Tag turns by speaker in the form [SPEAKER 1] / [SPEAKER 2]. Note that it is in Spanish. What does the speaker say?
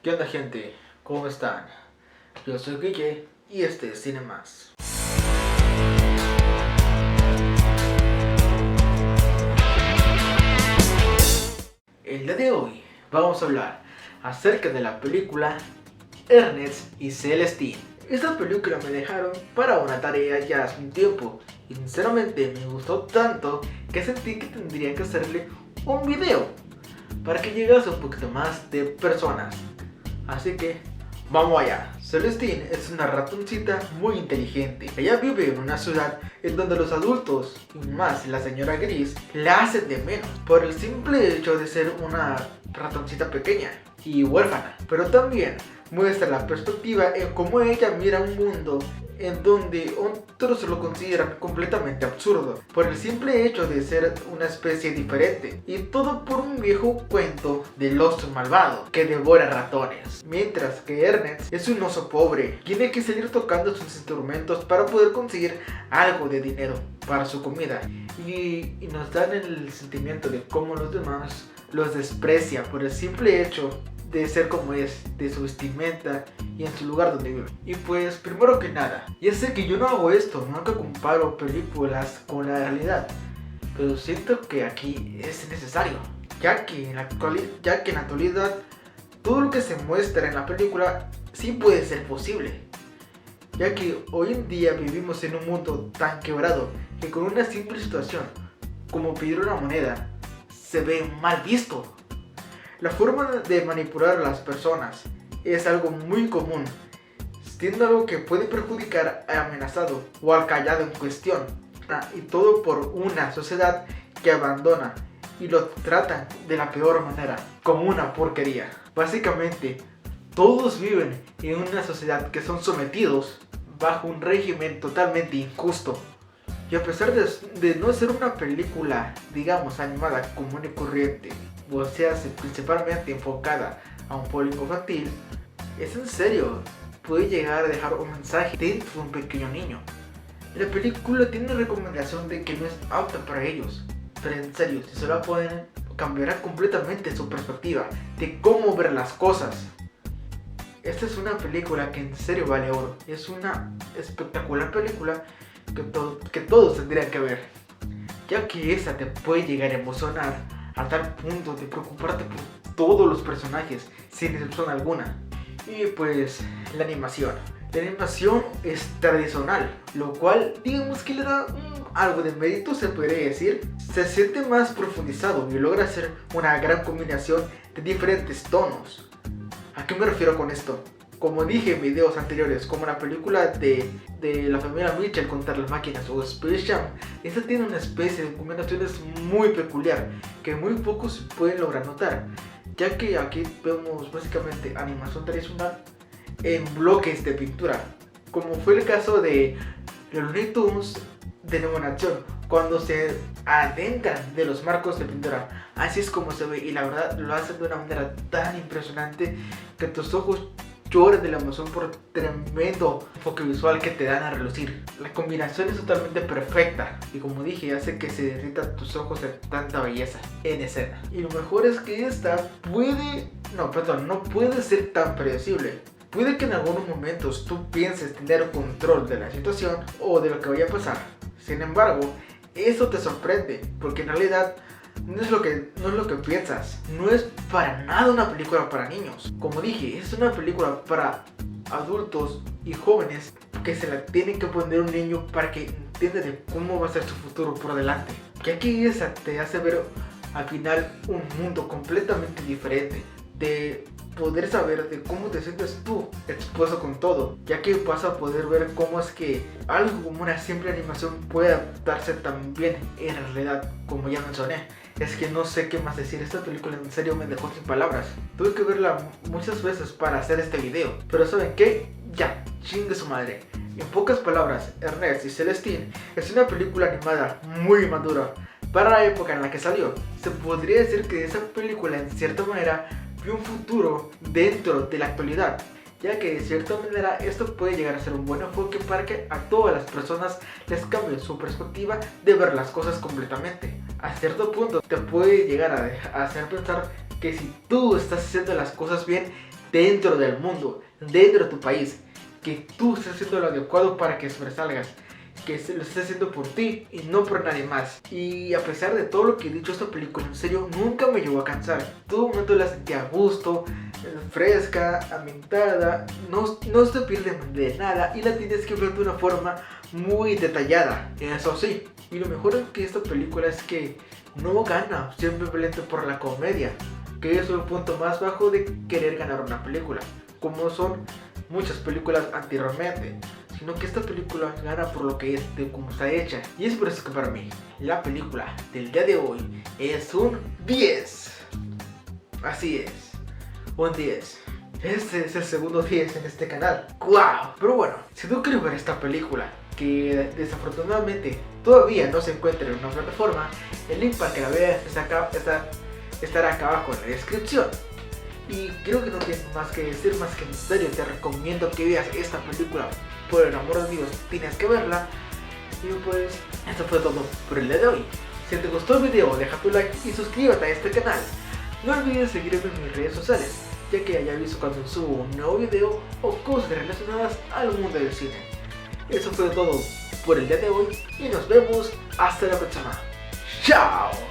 [SPEAKER 1] ¿Qué onda, gente? ¿Cómo están? Yo soy Guille y este es Cine Más. El día de hoy vamos a hablar acerca de la película Ernest y Celestine. Esta película me dejaron para una tarea ya hace un tiempo y sinceramente me gustó tanto que sentí que tendría que hacerle un video para que llegase un poquito más de personas. Así que vamos allá. Celestine es una ratoncita muy inteligente. Ella vive en una ciudad en donde los adultos, y más la señora Gris, la hacen de menos por el simple hecho de ser una ratoncita pequeña y huérfana. Pero también muestra la perspectiva en cómo ella mira un mundo en donde otros lo consideran completamente absurdo por el simple hecho de ser una especie diferente, y todo por un viejo cuento del oso malvado que devora ratones. Mientras que Ernest es un oso pobre, tiene que seguir tocando sus instrumentos para poder conseguir algo de dinero para su comida, y nos dan el sentimiento de cómo los demás los desprecia por el simple hecho de ser como es, de su vestimenta y en su lugar donde vive. Y pues, primero que nada, ya sé que yo no hago esto, nunca comparo películas con la realidad, pero siento que aquí es necesario, ya que en la actualidad todo lo que se muestra en la película sí puede ser posible, ya que hoy en día vivimos en un mundo tan quebrado que con una simple situación como pedir una moneda se ve mal visto. La forma de manipular a las personas es algo muy común, siendo algo que puede perjudicar al amenazado o al callado en cuestión, y todo por una sociedad que abandona y lo tratan de la peor manera, como una porquería. Básicamente, todos viven en una sociedad que son sometidos bajo un régimen totalmente injusto. Y a pesar de no ser una película, digamos, animada común y corriente, o sea, principalmente enfocada a un público infantil, es en serio, puede llegar a dejar un mensaje dentro de un pequeño niño. La película tiene recomendación de que no es apta para ellos, pero en serio, si se la ponen, cambiará completamente su perspectiva de cómo ver las cosas. Esta es una película que en serio vale oro, es una espectacular película que todos tendrían que ver, ya que esa te puede llegar a emocionar a tal punto de preocuparte por todos los personajes sin excepción alguna. Y pues la animación es tradicional, lo cual digamos que le da algo de mérito, se podría decir. Se siente más profundizado y logra hacer una gran combinación de diferentes tonos. ¿A qué me refiero con esto? Como dije en videos anteriores, como la película de la familia Mitchell contra las máquinas o Space Jam, esta tiene una especie de combinaciones muy peculiar que muy pocos pueden lograr notar, ya que aquí vemos básicamente animación tradicional en bloques de pintura, como fue el caso de los Looney Tunes de nueva en acción, cuando se adentran de los marcos de pintura. Así es como se ve, y la verdad lo hacen de una manera tan impresionante que tus ojos lloran de la emoción por tremendo enfoque visual que te dan a relucir. La combinación es totalmente perfecta y, como dije, hace que se derritan tus ojos de tanta belleza en escena. Y lo mejor es que esta no puede ser tan predecible. Puede que en algunos momentos tú pienses tener control de la situación o de lo que vaya a pasar. Sin embargo, eso te sorprende, porque en realidad no es lo que piensas. No es para nada una película para niños. Como dije, es una película para adultos y jóvenes que se la tienen que poner un niño para que entienda de cómo va a ser su futuro por delante. Que aquí esa te hace ver al final un mundo completamente diferente, de poder saber de cómo te sientes tú expuesto con todo, ya que vas a poder ver cómo es que algo como una simple animación puede adaptarse tan bien en realidad. Como ya mencioné, es que no sé qué más decir. Esta película en serio me dejó sin palabras. Tuve que verla muchas veces para hacer este video, pero ¿saben qué? Ya, chingue su madre. En pocas palabras, Ernest y Celestine es una película animada muy madura para la época en la que salió. Se podría decir que esa película en cierta manera vio un futuro dentro de la actualidad, ya que de cierta manera esto puede llegar a ser un buen enfoque para que a todas las personas les cambie su perspectiva de ver las cosas completamente. A cierto punto te puede llegar a hacer pensar que si tú estás haciendo las cosas bien, dentro del mundo, dentro de tu país, que tú estés haciendo lo adecuado para que sobresalgas, que lo estés haciendo por ti y no por nadie más. Y a pesar de todo lo que he dicho, esta película en serio nunca me llegó a cansar. Todo momento la sentí a gusto, fresca, ambientada, no se pierde de nada y la tienes que ver de una forma muy detallada, eso sí. Y lo mejor es que esta película es que no gana simplemente por la comedia, que es el punto más bajo de querer ganar una película, como son muchas películas anteriormente, sino que esta película gana por lo que es, de cómo está hecha. Y es por eso que para mí la película del día de hoy es un 10. Así es, un 10. Este es el segundo 10 en este canal. ¡Wow! Pero bueno, si tú quieres ver esta película, que desafortunadamente todavía no se encuentra en una plataforma, el link para que la veas estará acá abajo en la descripción. Y creo que no tienes más que decir, más que necesario. Te recomiendo que veas esta película. Por el amor de Dios, tienes que verla. Y pues, esto fue todo por el día de hoy. Si te gustó el video, deja tu like y suscríbete a este canal. No olvides seguirme en mis redes sociales, ya que haya visto cuando subo un nuevo video o cosas relacionadas al mundo del cine. Eso fue todo por el día de hoy y nos vemos hasta la próxima. ¡Chao!